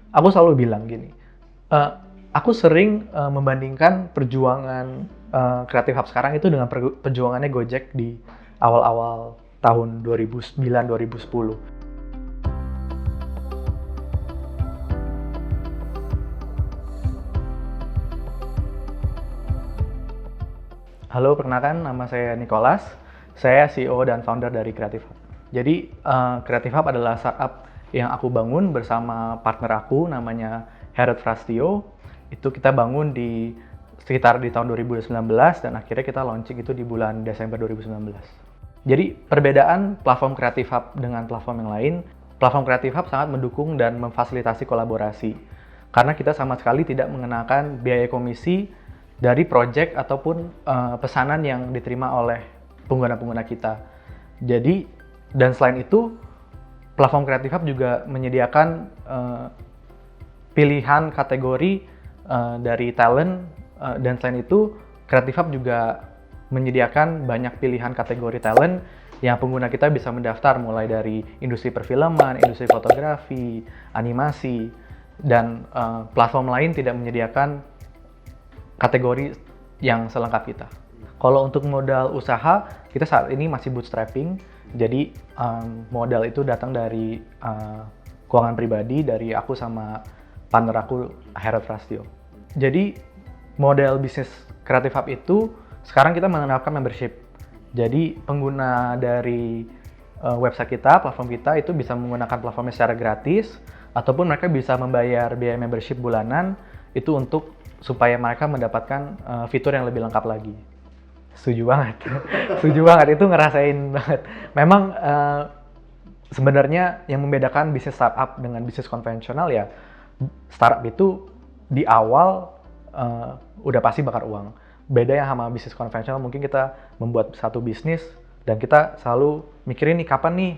Aku selalu bilang gini, eee, aku sering, membandingkan perjuangan, Creative Hub sekarang itu dengan perjuangannya Gojek di awal-awal tahun 2009, 2010. Halo, perkenalkan nama saya Nicholas. Saya CEO dan founder dari Creative Hub. Jadi, Creative Hub adalah startup yang aku bangun bersama partner aku namanya Herod Frastio. Itu kita bangun di sekitar di tahun 2019 dan akhirnya kita launching itu di bulan Desember 2019. Jadi, perbedaan platform Creative Hub dengan platform yang lain, platform Creative Hub sangat mendukung dan memfasilitasi kolaborasi. Karena kita sama sekali tidak mengenakan biaya komisi dari project ataupun pesanan yang diterima oleh pengguna-pengguna kita. Jadi, dan selain itu, platform Creative Hub juga menyediakan pilihan kategori dari talent, dan selain itu, Creative Hub juga menyediakan banyak pilihan kategori talent yang pengguna kita bisa mendaftar mulai dari industri perfilman, industri fotografi, animasi, dan platform lain tidak menyediakan kategori yang selengkap kita. Kalau untuk modal usaha, kita saat ini masih bootstrapping, jadi modal itu datang dari keuangan pribadi dari aku sama partner aku, Herod Frastio. Jadi model bisnis Creative Hub itu sekarang kita menerapkan membership. Jadi pengguna dari website kita, platform kita itu bisa menggunakan platformnya secara gratis, ataupun mereka bisa membayar biaya membership bulanan itu untuk supaya mereka mendapatkan fitur yang lebih lengkap lagi. Setuju banget. Setuju banget, itu ngerasain banget. Memang sebenarnya yang membedakan bisnis startup dengan bisnis konvensional ya, startup itu di awal udah pasti bakar uang. Beda yang sama bisnis konvensional, mungkin kita membuat satu bisnis dan kita selalu mikirin nih kapan nih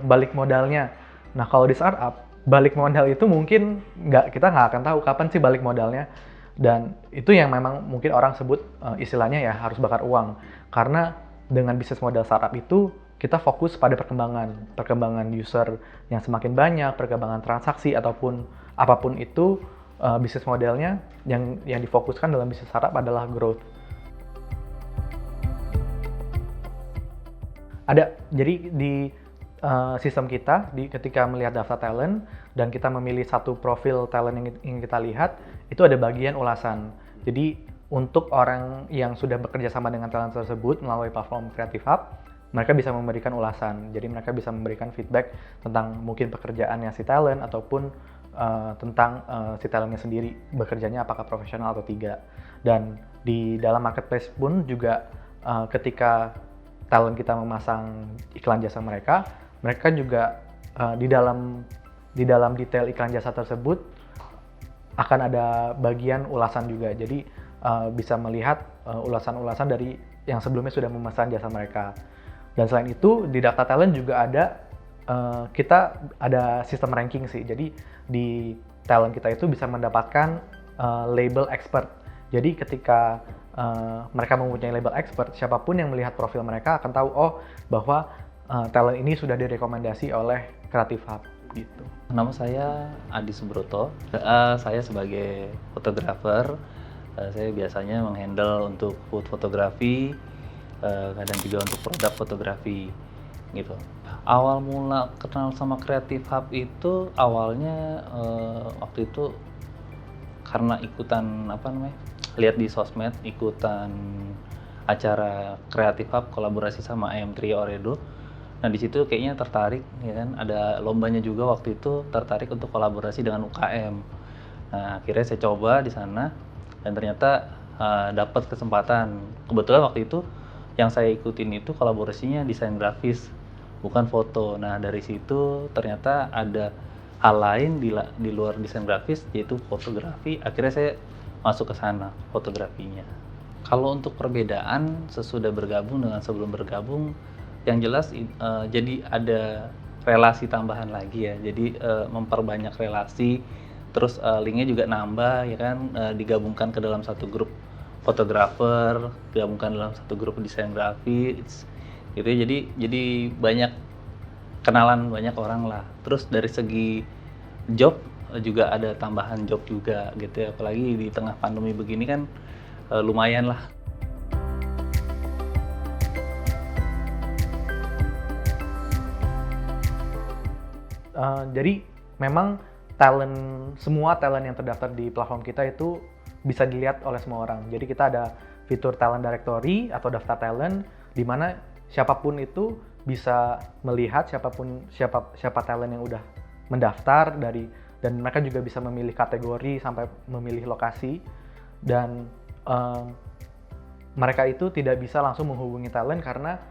balik modalnya. Nah kalau di startup, balik modal itu mungkin kita nggak akan tahu kapan sih balik modalnya. Dan itu yang memang mungkin orang sebut istilahnya ya harus bakar uang. Karena dengan bisnis model startup itu kita fokus pada perkembangan user yang semakin banyak, perkembangan transaksi ataupun apapun itu, bisnis modelnya yang difokuskan dalam bisnis startup adalah growth. Jadi di sistem kita, ketika melihat daftar talent dan kita memilih satu profil talent yang ingin kita lihat, itu ada bagian ulasan. Jadi untuk orang yang sudah bekerja sama dengan talent tersebut melalui platform Creative Hub, mereka bisa memberikan ulasan. Jadi mereka bisa memberikan feedback tentang mungkin pekerjaannya si talent ataupun tentang si talentnya sendiri bekerjanya apakah profesional atau tidak. Dan di dalam marketplace pun juga ketika talent kita memasang iklan jasa mereka juga di dalam detail iklan jasa tersebut akan ada bagian ulasan juga. Jadi bisa melihat ulasan-ulasan dari yang sebelumnya sudah memesan jasa mereka. Dan selain itu di daftar talent juga kita ada sistem ranking sih. Jadi di talent kita itu bisa mendapatkan label expert. Jadi ketika mereka mempunyai label expert, siapapun yang melihat profil mereka akan tahu bahwa talent ini sudah direkomendasi oleh Creative Hub gitu. Nama saya Adi Subroto. Saya sebagai fotografer. Saya biasanya menghandle untuk food fotografi, kadang juga untuk produk fotografi gitu. Awal mula kenal sama Creative Hub itu awalnya waktu itu karena ikutan lihat di sosmed, ikutan acara Creative Hub kolaborasi sama AM3 Oredo. Nah di situ kayaknya tertarik, ya kan, ada lombanya juga waktu itu, tertarik untuk kolaborasi dengan UKM. Nah akhirnya saya coba di sana dan ternyata dapat kesempatan. Kebetulan waktu itu yang saya ikutin itu kolaborasinya desain grafis, bukan foto. Nah dari situ ternyata ada hal lain di luar desain grafis, yaitu fotografi. Akhirnya saya masuk ke sana, fotografinya. Kalau untuk perbedaan sesudah bergabung dengan sebelum bergabung, yang jelas jadi ada relasi tambahan lagi ya. Jadi memperbanyak relasi, terus linknya juga nambah ya kan, digabungkan ke dalam satu grup fotografer, digabungkan dalam satu grup desain grafis gitu ya. Jadi banyak kenalan banyak orang lah. Terus dari segi job juga ada tambahan job juga gitu ya. Apalagi di tengah pandemi begini kan lumayan lah. Jadi memang semua talent yang terdaftar di platform kita itu bisa dilihat oleh semua orang. Jadi kita ada fitur talent directory atau daftar talent di mana siapapun itu bisa melihat siapa talent yang udah mendaftar dan mereka juga bisa memilih kategori sampai memilih lokasi dan mereka itu tidak bisa langsung menghubungi talent karena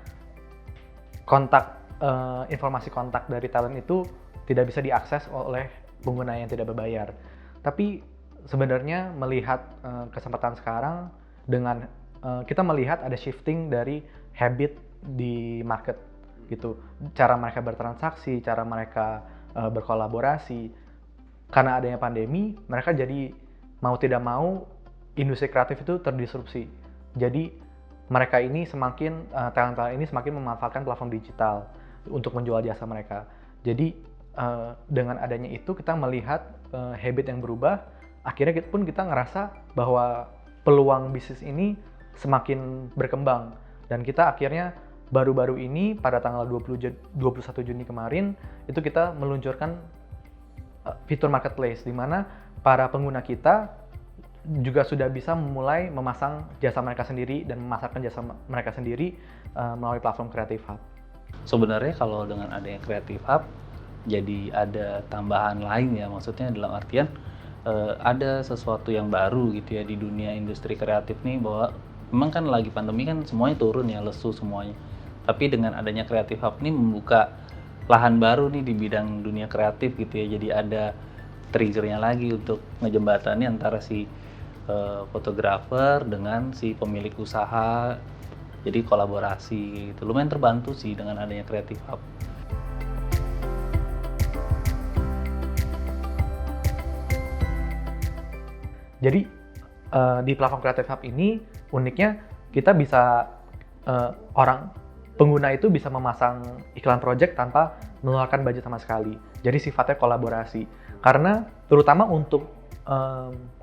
informasi kontak dari talent itu tidak bisa diakses oleh pengguna yang tidak berbayar. Tapi sebenarnya melihat kesempatan sekarang dengan kita melihat ada shifting dari habit di market gitu. Cara mereka bertransaksi, cara mereka berkolaborasi. Karena adanya pandemi, mereka jadi mau tidak mau industri kreatif itu terdisrupsi. Jadi mereka ini talent-talent ini semakin memanfaatkan platform digital untuk menjual jasa mereka. Jadi dengan adanya itu kita melihat habit yang berubah, akhirnya kita ngerasa bahwa peluang bisnis ini semakin berkembang dan kita akhirnya baru-baru ini pada tanggal 21 Juni kemarin itu kita meluncurkan fitur marketplace di mana para pengguna kita juga sudah bisa mulai memasang jasa mereka sendiri dan memasarkan jasa mereka sendiri melalui platform Creative Hub. Sebenarnya kalau dengan adanya Creative Hub jadi ada tambahan lain ya, maksudnya dalam artian ada sesuatu yang baru gitu ya di dunia industri kreatif nih, bahwa memang kan lagi pandemi kan semuanya turun ya, lesu semuanya. Tapi dengan adanya Creative Hub nih membuka lahan baru nih di bidang dunia kreatif gitu ya, jadi ada triggernya lagi untuk ngejembatani antara si fotografer dengan si pemilik usaha, jadi kolaborasi gitu. Lumayan terbantu sih dengan adanya Creative Hub. Jadi di platform Creative Hub ini uniknya kita bisa pengguna itu bisa memasang iklan project tanpa mengeluarkan budget sama sekali. Jadi sifatnya kolaborasi. Karena terutama untuk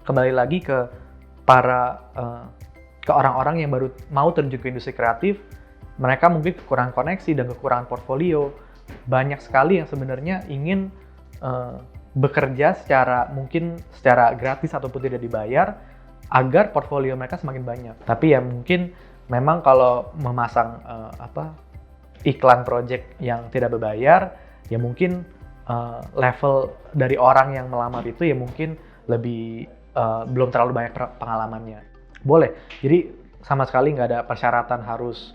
kembali lagi ke orang-orang yang baru mau terjun ke industri kreatif, mereka mungkin kekurangan koneksi dan kekurangan portfolio. Banyak sekali yang sebenarnya ingin bekerja secara gratis ataupun tidak dibayar agar portfolio mereka semakin banyak. Tapi ya mungkin memang kalau memasang iklan project yang tidak berbayar, ya mungkin level dari orang yang melamar itu ya mungkin belum terlalu banyak pengalamannya. Boleh. Jadi sama sekali nggak ada persyaratan harus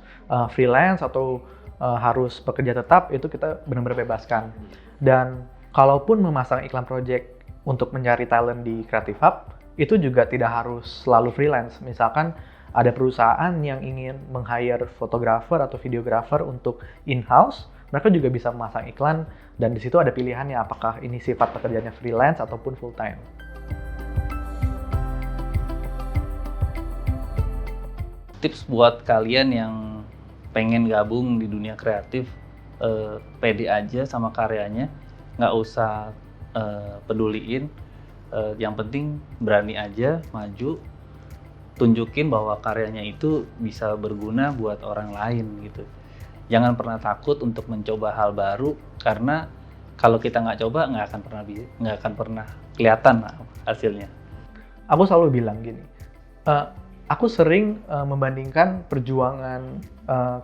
freelance atau harus bekerja tetap, itu kita benar-benar bebaskan. Dan kalaupun memasang iklan project untuk mencari talent di Creative Hub, itu juga tidak harus selalu freelance. Misalkan ada perusahaan yang ingin meng-hire fotografer atau videografer untuk in-house, mereka juga bisa memasang iklan dan di situ ada pilihannya apakah ini sifat pekerjaannya freelance ataupun full-time. Tips buat kalian yang pengen gabung di dunia kreatif, pede aja sama karyanya. Nggak usah peduliin, yang penting berani aja maju, tunjukin bahwa karyanya itu bisa berguna buat orang lain gitu. Jangan pernah takut untuk mencoba hal baru, karena kalau kita nggak coba nggak akan pernah kelihatan hasilnya. Aku selalu bilang gini, aku sering membandingkan perjuangan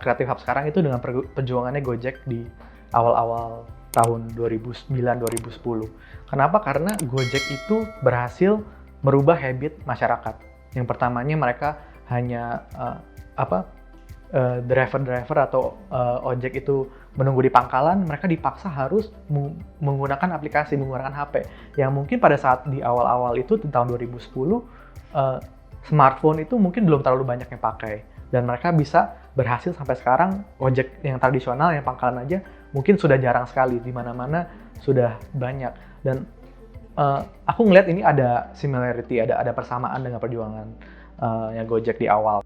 Creative Hub sekarang itu dengan perjuangannya Gojek di awal-awal tahun 2009-2010. Kenapa? Karena Gojek itu berhasil merubah habit masyarakat. Yang pertamanya mereka hanya driver-driver atau ojek itu menunggu di pangkalan, mereka dipaksa harus menggunakan aplikasi, menggunakan HP. Yang mungkin pada saat di awal-awal itu di tahun 2010, smartphone itu mungkin belum terlalu banyak yang pakai. Dan mereka bisa berhasil sampai sekarang, ojek yang tradisional, yang pangkalan aja, mungkin sudah jarang sekali, di mana-mana sudah banyak. Dan aku ngelihat ini ada similarity, ada persamaan dengan perjuangan yang Gojek di awal.